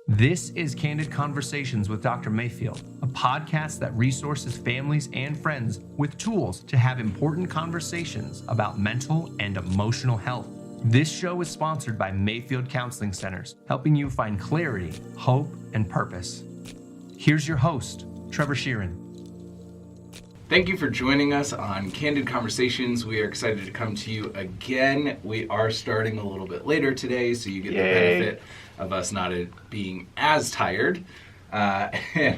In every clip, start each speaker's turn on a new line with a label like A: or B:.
A: This is Candid Conversations with Dr. Mayfield, a podcast that resources families and friends with tools to have important conversations about mental and emotional health. This show is sponsored by Mayfield Counseling Centers, helping you find clarity, hope, and purpose. Here's your host, Trevor Sheeran.
B: Thank you for joining us on Candid Conversations. We are excited to come to you again. We are starting a little bit later today, so you get the benefit of us not being as tired.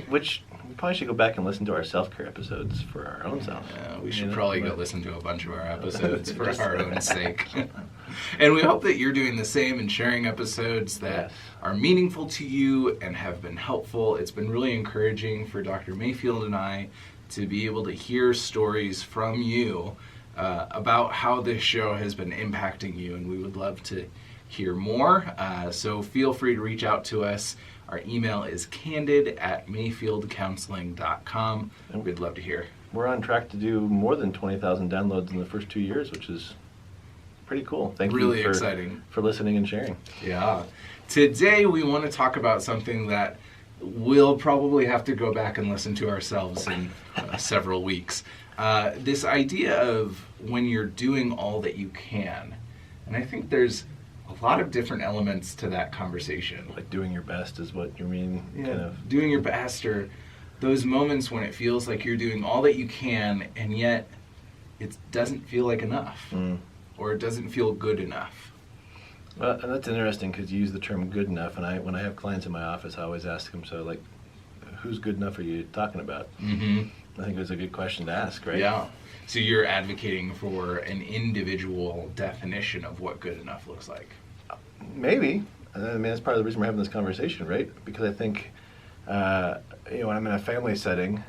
C: Which we probably should go back and listen to our self-care episodes for our own self.
B: We should probably go listen to a bunch of our episodes for our own sake. And we hope that you're doing the same and sharing episodes that are meaningful to you and have been helpful. It's been really encouraging for Dr. Mayfield and I to be able to hear stories from you about how this show has been impacting you, and we would love to hear more. So feel free to reach out to us. Our email is candid@mayfieldcounseling.com. We'd love to hear.
C: We're on track to do more than 20,000 downloads in the first 2 years, which is pretty cool. Thank you
B: exciting
C: for listening and sharing.
B: Yeah. Today we want to talk about something that we'll probably have to go back and listen to ourselves in several weeks. This idea of when you're doing all that you can. And I think there's a lot of different elements to that conversation.
C: Like doing your best is what you mean?
B: Yeah,
C: kind of.
B: Doing your best, or those moments when it feels like you're doing all that you can and yet it doesn't feel like enough. Or it doesn't feel good enough.
C: Well, and that's interesting because you use the term good enough, and when I have clients in my office, I always ask them, so like, who's good enough are you talking about? I think it's a good question to ask, right?
B: Yeah. So you're advocating for an individual definition of what good enough looks like.
C: Maybe. I mean, that's part of the reason we're having this conversation, right? Because I think, when I'm in a family setting,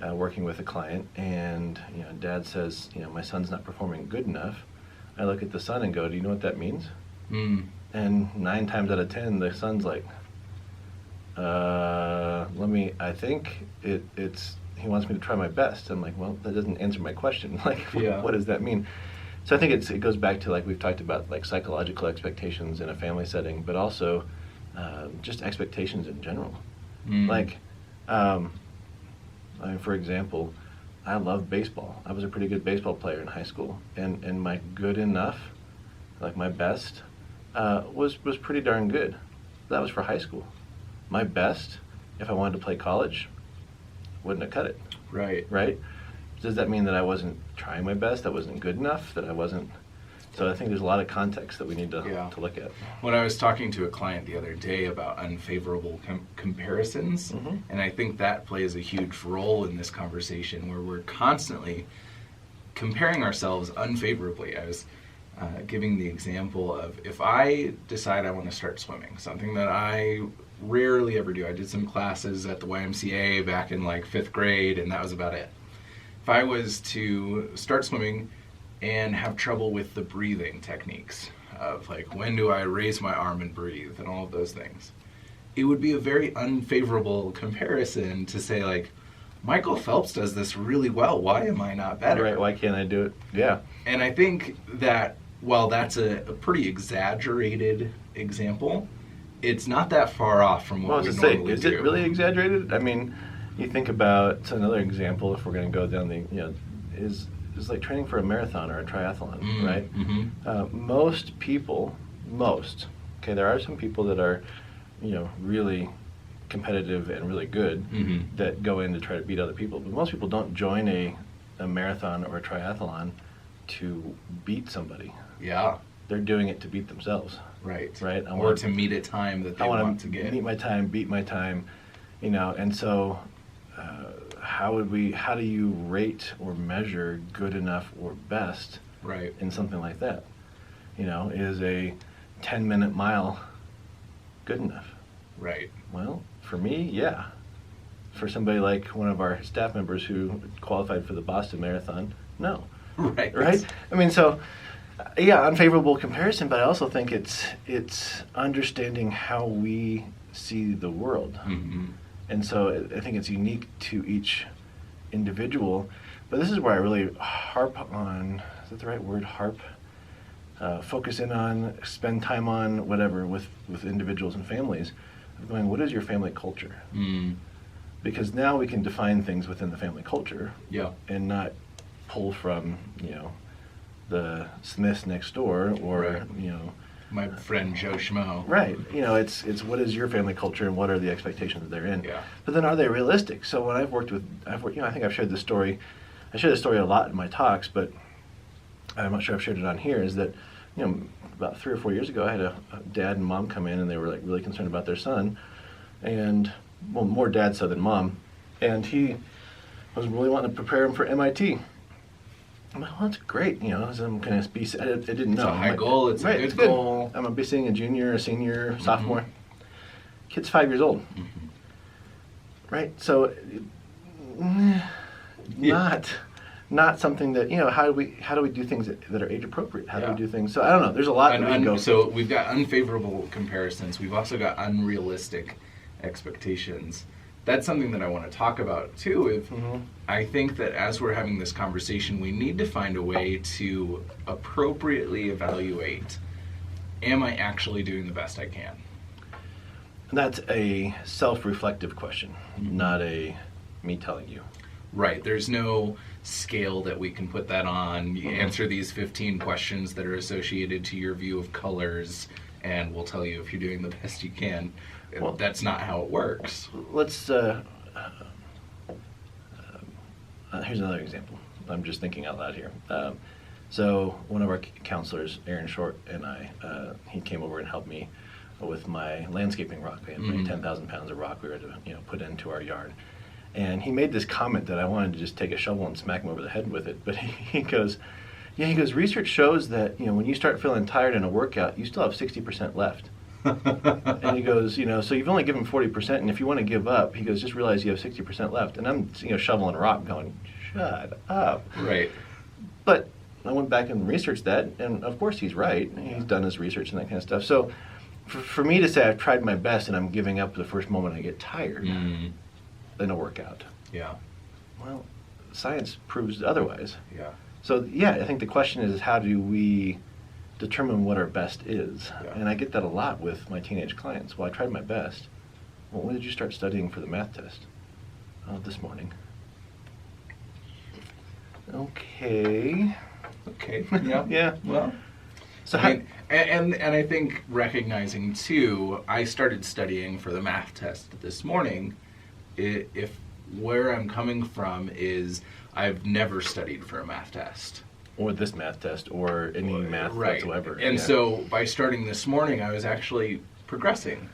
C: working with a client, and dad says, my son's not performing good enough, I look at the son and go, do you know what that means? And 9 times out of 10, the son's like, I think it's he wants me to try my best. I'm like, well, that doesn't answer my question. Like, what does that mean? So I think it goes back to, like we've talked about, like psychological expectations in a family setting, but also just expectations in general. Like, for example, I love baseball. I was a pretty good baseball player in high school, and my good enough, like my best, was pretty darn good. That was for high school. My best, if I wanted to play college, wouldn't have cut it. Right? Does that mean that I wasn't trying my best, that wasn't good enough, that I wasn't? So I think there's a lot of context that we need to look at.
B: When I was talking to a client the other day about unfavorable comparisons, and I think that plays a huge role in this conversation where we're constantly comparing ourselves unfavorably. I was giving the example of, if I decide I want to start swimming, something that I rarely ever do. I did some classes at the YMCA back in like 5th grade, and that was about it. If I was to start swimming and have trouble with the breathing techniques of like, when do I raise my arm and breathe and all of those things, it would be a very unfavorable comparison to say, like, Michael Phelps does this really well. Why am I not better?
C: Right, why can't I do it? Yeah.
B: And I think that while that's a pretty exaggerated example, it's not that far off from what we normally do.
C: Is it really exaggerated? I mean, you think about another example, if we're going to go down the, is like training for a marathon or a triathlon, right? Most people, there are some people that are, really competitive and really good that go in to try to beat other people, but most people don't join a marathon or a triathlon to beat somebody.
B: Yeah.
C: They're doing it to beat themselves.
B: Right.
C: Or
B: to meet a time that they want to get.
C: Meet my time, beat my time, and so how do you rate or measure good enough or best in something like that? Is a 10-minute mile good enough?
B: Right.
C: Well, for me, yeah. For somebody like one of our staff members who qualified for the Boston Marathon, no. Right? I mean, so, unfavorable comparison, but I also think it's understanding how we see the world. And so I think it's unique to each individual, but this is where I really harp on, is that the right word, harp? Focus in on, spend time on, whatever, with individuals and families going, what is your family culture? Because now we can define things within the family culture, and not pull from the Smiths next door or
B: my friend Joe Schmo.
C: Right. It's what is your family culture and what are the expectations that they're in.
B: Yeah.
C: But then are they realistic? So when I've worked, I think I've shared this story. I share this story a lot in my talks, but I'm not sure I've shared it on here. Is that about 3 or 4 years ago, I had a dad and mom come in, and they were like really concerned about their son, and more dad so than mom, and he was really wanting to prepare him for MIT. I'm like, well, that's great, so I'm going to be. I didn't know.
B: It's a high goal. It's a good goal.
C: I'm going to be seeing a junior, a senior, sophomore. Kid's 5 years old. Right. So, not something that how do we do things that are age appropriate? How do we do things? So I don't know. There's a lot that we can go.
B: So we've got unfavorable comparisons. We've also got unrealistic expectations. That's something that I want to talk about too. I think that as we're having this conversation, we need to find a way to appropriately evaluate, am I actually doing the best I can?
C: That's a self-reflective question, not a me telling you.
B: Right. There's no scale that we can put that on. You answer these 15 questions that are associated to your view of colors, and we'll tell you if you're doing the best you can. Well, that's not how it works.
C: Let's. Here's another example. I'm just thinking out loud here. So one of our counselors, Aaron Short, and I, he came over and helped me with my landscaping rock. I had my 10,000 pounds of rock we were to put into our yard. And he made this comment that I wanted to just take a shovel and smack him over the head with it. But he goes, research shows that when you start feeling tired in a workout, you still have 60% left. And he goes, so you've only given 40%, and if you want to give up, he goes, just realize you have 60% left. And I'm, shoveling rock, going, shut up.
B: Right.
C: But I went back and researched that, and of course he's right. He's done his research and that kind of stuff. So for me to say I've tried my best and I'm giving up the first moment I get tired in a workout.
B: Yeah.
C: Well, science proves otherwise.
B: Yeah.
C: So I think the question is how do we determine what our best is?
B: Yeah.
C: And I get that a lot with my teenage clients. Well, I tried my best. Well, when did you start studying for the math test? Oh, this morning. Okay.
B: Yeah.
C: Yeah.
B: Well,
C: so
B: and I think recognizing too, I started studying for the math test this morning. If where I'm coming from is I've never studied for a math test.
C: Or this math test, or any math whatsoever.
B: And so by starting this morning, I was actually progressing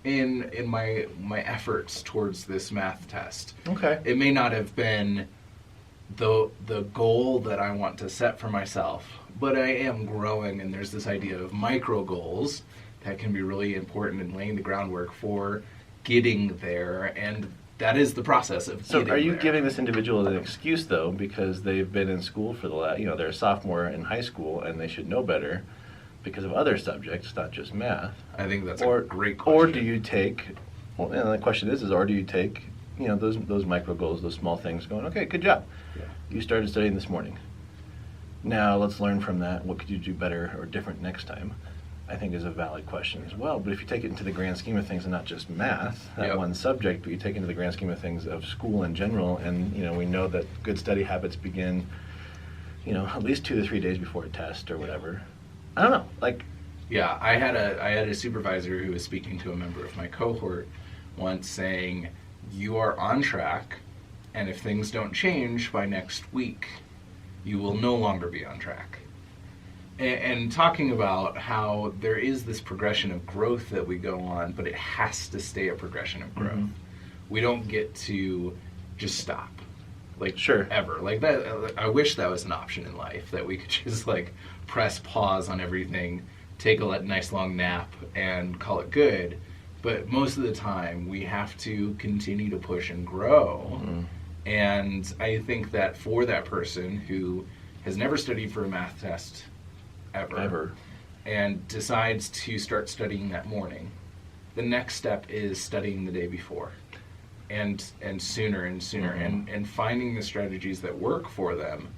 B: in my efforts towards this math test.
C: Okay.
B: It may not have been the goal that I want to set for myself, but I am growing, and there's this idea of micro goals that can be really important in laying the groundwork for getting there, and that is the process of getting there. So
C: are you giving this individual an excuse, though, because they've been in school for the last, they're a sophomore in high school, and they should know better because of other subjects, not just math?
B: I think that's a great question.
C: Or do you take, and the question is or do you take, those micro goals, those small things, going, okay, good job.
B: Yeah.
C: You started studying this morning. Now let's learn from that. What could you do better or different next time? I think is a valid question as well. But if you take it into the grand scheme of things and not just math, that one subject, but you take it into the grand scheme of things of school in general, and we know that good study habits begin, at least 2 to 3 days before a test or whatever. I don't know.
B: Yeah, I had a supervisor who was speaking to a member of my cohort once saying, you are on track, and if things don't change by next week, you will no longer be on track. And talking about how there is this progression of growth that we go on, but it has to stay a progression of growth. We don't get to just stop, ever. Like that, I wish that was an option in life, that we could just press pause on everything, take a nice long nap, and call it good. But most of the time, we have to continue to push and grow. And I think that for that person who has never studied for a math test ever, and decides to start studying that morning, the next step is studying the day before, and sooner and sooner, and finding the strategies that work for them.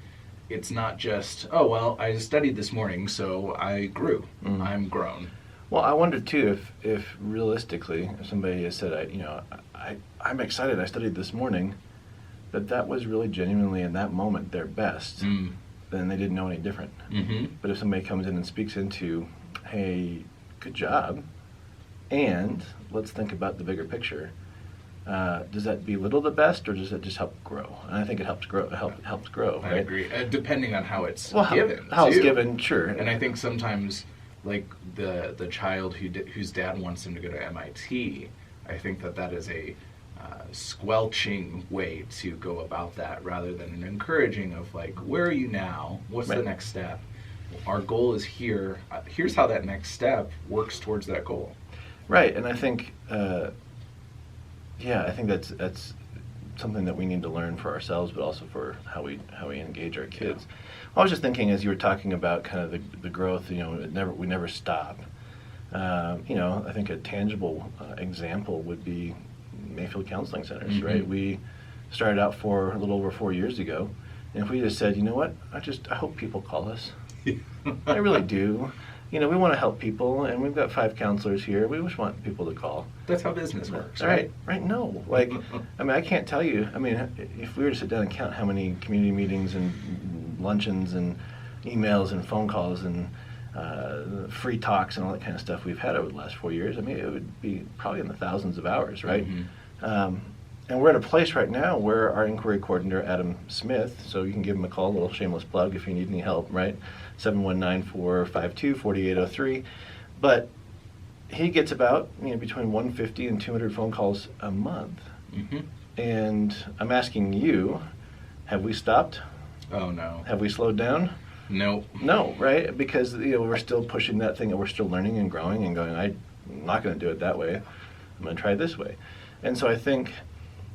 B: It's not just, oh well, I studied this morning, so I grew. I'm grown.
C: Well, I wonder too if realistically, if somebody has said, I'm excited, I studied this morning, that was really genuinely in that moment their best, then they didn't know any different.
B: Mm-hmm.
C: But if somebody comes in and speaks into, hey, good job, and let's think about the bigger picture, does that belittle the best, or does it just help grow? And I think it helps grow. Helps grow.
B: I
C: right?
B: agree. Depending on how it's
C: Well,
B: given.
C: how it's
B: too.
C: given, sure.
B: And I think sometimes, like the child whose dad wants him to go to MIT, I think that is a squelching way to go about that, rather than an encouraging of like, where are you now? What's the next step? Our goal is here. Here's how that next step works towards that goal.
C: Right, and I think, I think that's something that we need to learn for ourselves, but also for how we engage our kids. Yeah. I was just thinking as you were talking about kind of the growth. We never stop. I think a tangible example would be Mayfield Counseling Centers. Mm-hmm. Right, we started out for a little over 4 years ago, and if we just said, you know what, I hope people call us. I really do. We want to help people, and we've got 5 counselors here. We just want people to call.
B: That's how business works,
C: right? Right. No, I can't tell you. If we were to sit down and count how many community meetings and luncheons and emails and phone calls and free talks and all that kind of stuff we've had over the last 4 years, it would be probably in the thousands of hours, right? Mm-hmm. And we're at a place right now where our inquiry coordinator, Adam Smith, so you can give him a call, a little shameless plug if you need any help, right? 719-452-4803. But he gets about between 150 and 200 phone calls a month. Mm-hmm. And I'm asking you, have we stopped?
B: Oh, no.
C: Have we slowed down?
B: Nope.
C: No, right? Because we're still pushing that thing, and we're still learning and growing and going, I'm not going to do it that way. I'm going to try it this way. And so I think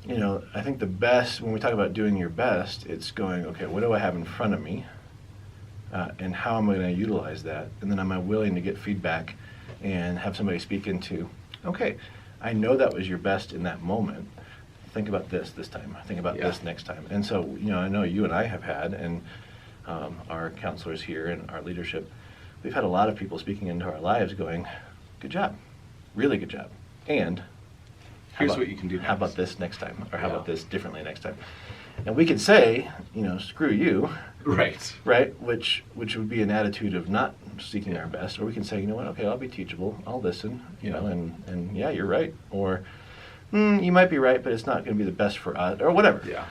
C: the best, when we talk about doing your best, it's going, okay, what do I have in front of me? And how am I going to utilize that? And then am I willing to get feedback and have somebody speak into, okay, I know that was your best in that moment. Think about this time. Think about this next time. And so, I know you and I have had, and our counselors here and our leadership, we've had a lot of people speaking into our lives going, good job, really good job. And
B: here's what you can do next.
C: How about this next time? Or how about this differently next time? And we could say, screw you.
B: Right.
C: Right? Which would be an attitude of not seeking our best. Or we can say, you know what, okay, I'll be teachable. I'll listen, and yeah, you're right. Or, you might be right, but it's not going to be the best for us, or whatever.
B: Yeah.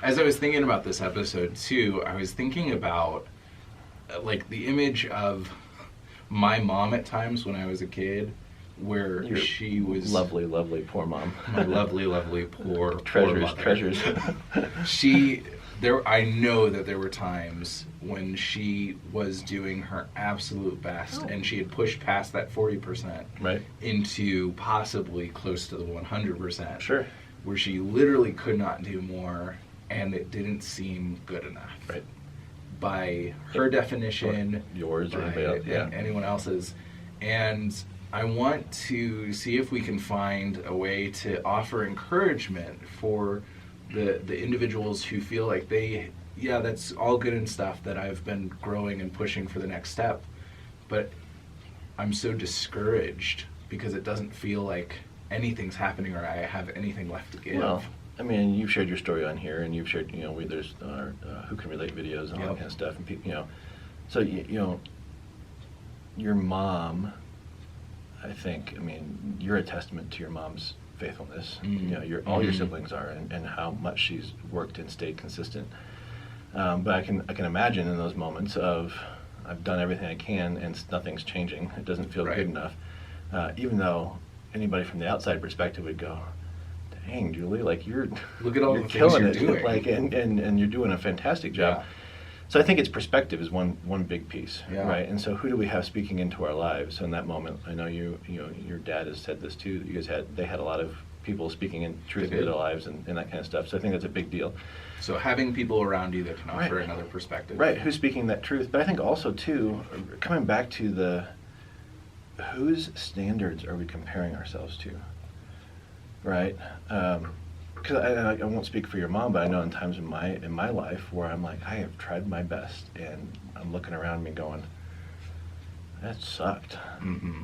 B: As I was thinking about this episode, too, I was thinking about, the image of my mom at times when I was a kid, where she was...
C: Lovely, lovely, poor mom.
B: My lovely, lovely, poor
C: treasures.
B: I know that there were times when she was doing her absolute best, and she had pushed past that 40% into possibly close to the 100%.
C: Sure.
B: Where she literally could not do more, and it didn't seem good enough.
C: Right.
B: By her definition,
C: or yours, or anybody else,
B: anyone else's. And I want to see if we can find a way to offer encouragement for the individuals who feel like that's all good and stuff, that I've been growing and pushing for the next step, but I'm so discouraged because it doesn't feel like anything's happening or I have anything left to give.
C: Well, you've shared your story on here, and you've shared, there's our Who Can Relate videos and all that kind of stuff, and people, so your mom, I think, you're a testament to your mom's faithfulness. Mm-hmm. All your siblings are, and how much she's worked and stayed consistent. But I can imagine in those moments of, I've done everything I can and nothing's changing. It doesn't feel good enough. Even though anybody from the outside perspective would go, dang, Julie, you're
B: look at all
C: you're
B: the
C: killing
B: things you're
C: it,
B: doing.
C: and you're doing a fantastic job.
B: Yeah.
C: So I think it's perspective is one big piece,
B: yeah.
C: right? And so who do we have speaking into our lives in that moment? I know your dad has said this too. They had a lot of people speaking in truth into their lives and that kind of stuff. So I think that's a big deal.
B: So having people around you that can offer another perspective.
C: Right, who's speaking that truth. But I think also too, coming back to whose standards are we comparing ourselves to, right? Because I won't speak for your mom, but I know in times in my life where I'm like, I have tried my best, and I'm looking around me going, that sucked,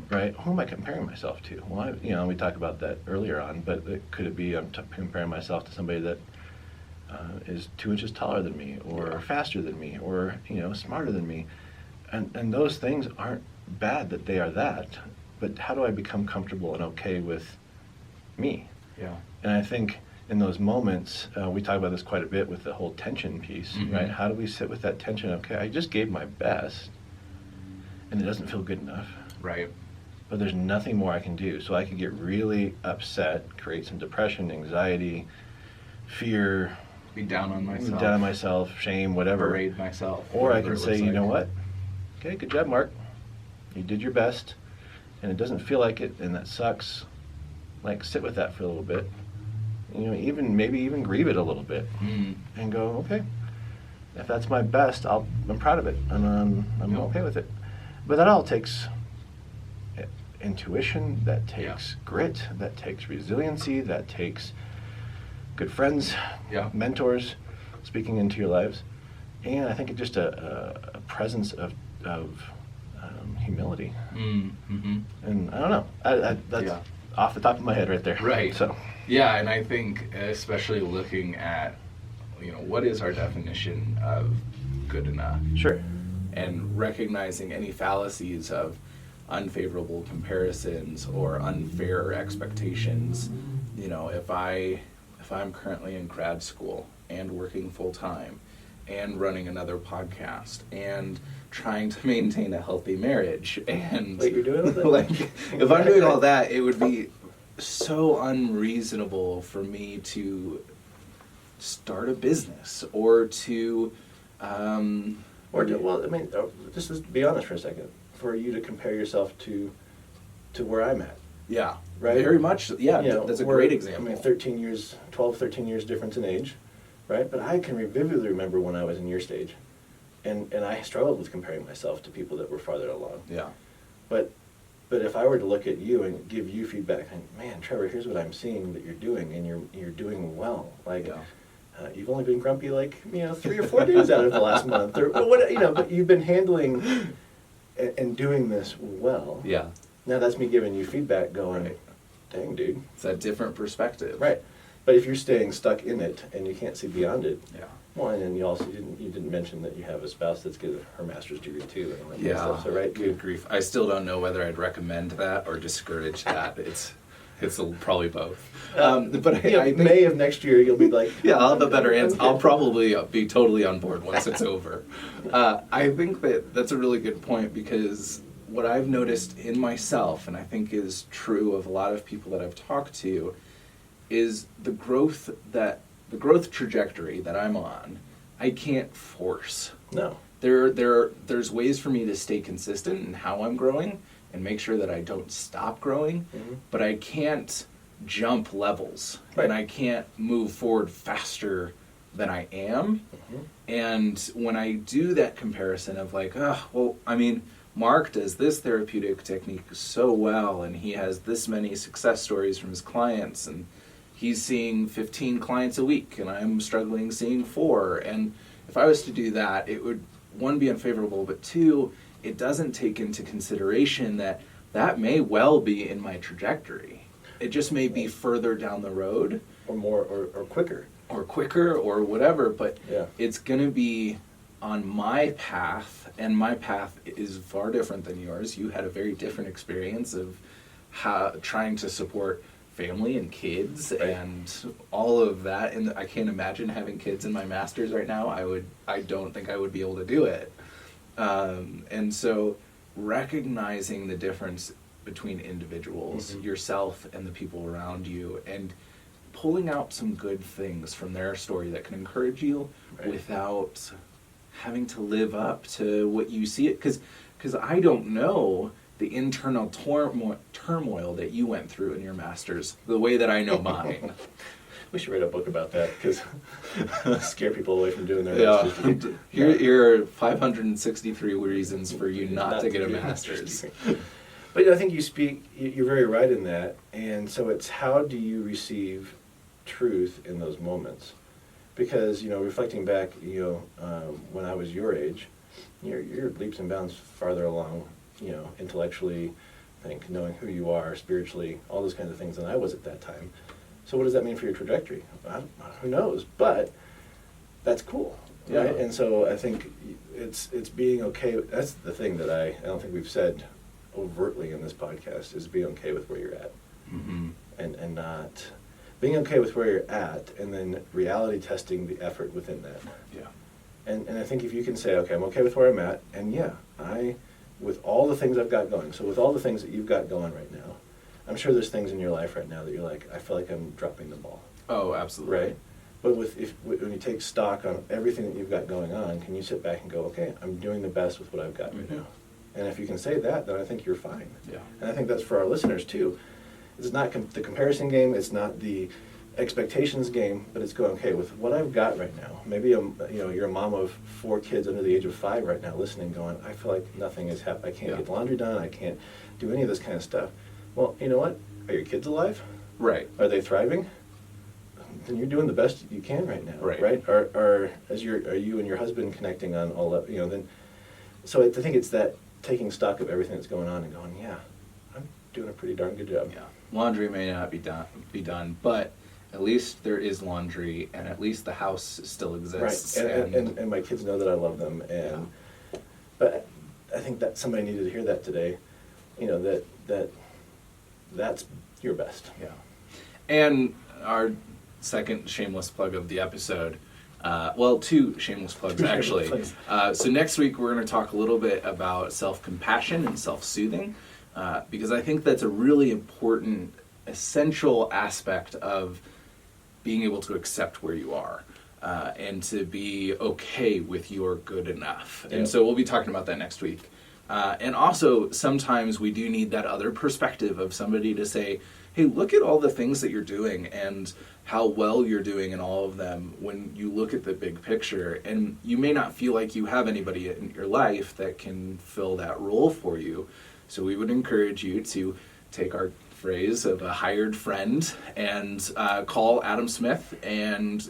C: right? Who am I comparing myself to? Well, we talked about that earlier on, but could it be I'm comparing myself to somebody that is 2 inches taller than me, or faster than me, or smarter than me, and those things aren't bad that they are that, but how do I become comfortable and okay with me?
B: Yeah.
C: And I think in those moments, we talk about this quite a bit with the whole tension piece, right? How do we sit with that tension? Okay, I just gave my best, and it doesn't feel good enough.
B: Right.
C: But there's nothing more I can do. So I could get really upset, create some depression, anxiety, fear,
B: Be down on
C: myself, shame, whatever.
B: Berate myself.
C: Or I can say, you know what? Okay, good job, Mark. You did your best, and it doesn't feel like it, and that sucks. Like, sit with that for a little bit. Maybe even grieve it a little bit, and go, okay, if that's my best, I'm proud of it, and I'm okay with it. But that all takes intuition, that takes grit, that takes resiliency, that takes good friends, mentors speaking into your lives, and I think it's just a presence of humility. And I don't know, that's off the top of my head right there.
B: Right.
C: So.
B: Yeah, and I think especially looking at, what is our definition of good enough?
C: Sure.
B: And recognizing any fallacies of unfavorable comparisons or unfair expectations. If I'm currently in grad school and working full time and running another podcast and trying to maintain a healthy marriage and
C: Wait, you're doing all that?
B: if I'm doing all that, it would be so unreasonable for me to start a business or to
C: just be honest for a second, for you to compare yourself to where I'm at.
B: Yeah,
C: right?
B: Very much. Yeah, that's a great example.
C: 12, 13 years difference in age, right? But I can vividly remember when I was in your stage, and I struggled with comparing myself to people that were farther along.
B: Yeah.
C: But if I were to look at you and give you feedback, and man, Trevor, here's what I'm seeing that you're doing, and you're doing well. You've only been grumpy 3 or 4 days out of the last month, or what, but you've been handling and doing this well.
B: Yeah.
C: Now that's me giving you feedback, going, dang, dude.
B: It's a different perspective.
C: Right. But if you're staying stuck in it and you can't see beyond it, well, and then you didn't mention that you have a spouse that's getting her master's degree too, and all that kind of stuff. So, right,
B: good grief. I still don't know whether I'd recommend that or discourage that. It's probably both. But I think,
C: May of next year, you'll be like,
B: I'll have a better answer. I'll probably be totally on board once it's over. I think that's a really good point, because what I've noticed in myself, and I think is true of a lot of people that I've talked to, is the growth trajectory that I'm on, I can't force.
C: No.
B: There's ways for me to stay consistent in how I'm growing and make sure that I don't stop growing, but I can't jump levels, and I can't move forward faster than I am. And when I do that comparison of Mark does this therapeutic technique so well, and he has this many success stories from his clients, and he's seeing 15 clients a week, and I'm struggling seeing 4. And if I was to do that, it would, 1, be unfavorable, but 2, it doesn't take into consideration that may well be in my trajectory. It just may be further down the road.
C: Or more, or quicker.
B: Or quicker, or whatever, but it's going to be on my path, and my path is far different than yours. You had a very different experience of trying to support family and kids and all of that, and I can't imagine having kids in my master's right now. I don't think I would be able to do it. And so recognizing the difference between individuals, yourself and the people around you, and pulling out some good things from their story that can encourage you without having to live up to what you see it, because I don't know the internal turmoil that you went through in your master's the way that I know mine.
C: We should write a book about that, because scare people away from doing their master's.
B: Here are 563 reasons for you not to get a master's.
C: But I think you're very right in that, and so it's how do you receive truth in those moments? Because, reflecting back, when I was your age, you're leaps and bounds farther along, intellectually, I think knowing who you are spiritually, all those kinds of things than I was at that time. So what does that mean for your trajectory? Who knows? But that's cool, right? And so I think it's being okay. That's the thing that I don't think we've said overtly in this podcast, is being okay with where you're at, and not being okay with where you're at, and then reality testing the effort within that.
B: Yeah.
C: And I think if you can say, okay, I'm okay with where I'm at, and with all the things I've got going, so with all the things that you've got going right now, I'm sure there's things in your life right now that you're like, I feel like I'm dropping the ball.
B: Oh, absolutely.
C: Right? But when you take stock on everything that you've got going on, can you sit back and go, okay, I'm doing the best with what I've got right now? And if you can say that, then I think you're fine.
B: Yeah. And
C: I think that's for our listeners too. It's not the comparison game, it's not the expectations game, but it's going, okay, with what I've got right now, maybe you're a mom of 4 kids under the age of 5 right now listening, going, I feel like nothing is happening. I can't get the laundry done, I can't do any of this kind of stuff. Well, you know what? Are your kids alive?
B: Right.
C: Are they thriving? Then you're doing the best you can right now,
B: right?
C: Are you and your husband connecting on all that? Then. So I think it's that taking stock of everything that's going on and going, yeah, I'm doing a pretty darn good job.
B: Yeah. Laundry may not be done, but at least there is laundry, and at least the house still exists.
C: Right. And my kids know that I love them, and but I think that somebody needed to hear that today. That's your best.
B: Yeah. And our second shameless plug of the episode, 2 shameless plugs actually. So next week we're going to talk a little bit about self-compassion and self-soothing, because I think that's a really important, essential aspect of being able to accept where you are, and to be okay with your good enough. And so we'll be talking about that next week. And also, sometimes we do need that other perspective of somebody to say, hey, look at all the things that you're doing and how well you're doing in all of them when you look at the big picture. And you may not feel like you have anybody in your life that can fill that role for you. So we would encourage you to take our phrase of a hired friend and call Adam Smith and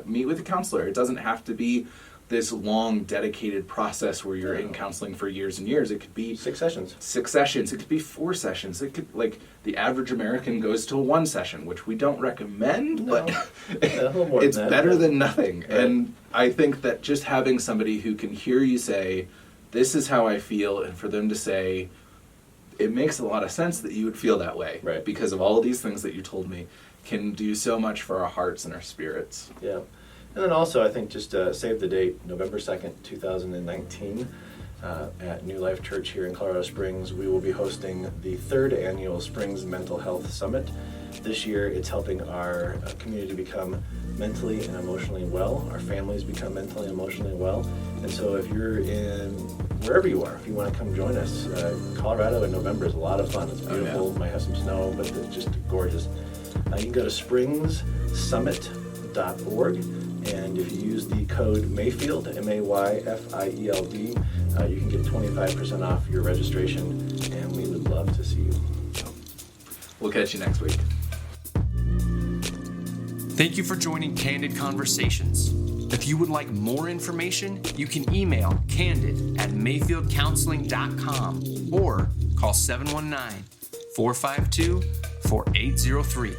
B: meet with a counselor. It doesn't have to be this long, dedicated process where you're in counseling for years and years. It could be
C: 6 sessions.
B: 6 sessions. It could be 4 sessions. It could, the average American goes to 1 session, which we don't recommend, but it's better than nothing. Right. And I think that just having somebody who can hear you say, this is how I feel, and for them to say, it makes a lot of sense that you would feel that way,
C: right? Because
B: of all of these things that you told me, can do so much for our hearts and our spirits.
C: Yeah. And then also, I think just save the date, November 2nd, 2019, at New Life Church here in Colorado Springs. We will be hosting the 3rd annual Springs Mental Health Summit. This year, it's helping our community become mentally and emotionally well, our families become mentally and emotionally well. And so if you're in wherever you are, if you want to come join us, Colorado in November is a lot of fun. It's beautiful, might have some snow, but it's just gorgeous. You can go to springssummit.org. And if you use the code Mayfield, Mayfield, you can get 25% off your registration, and we would love to see you.
B: We'll catch you next week.
A: Thank you for joining Candid Conversations. If you would like more information, you can email candid@mayfieldcounseling.com or call 719-452-4803.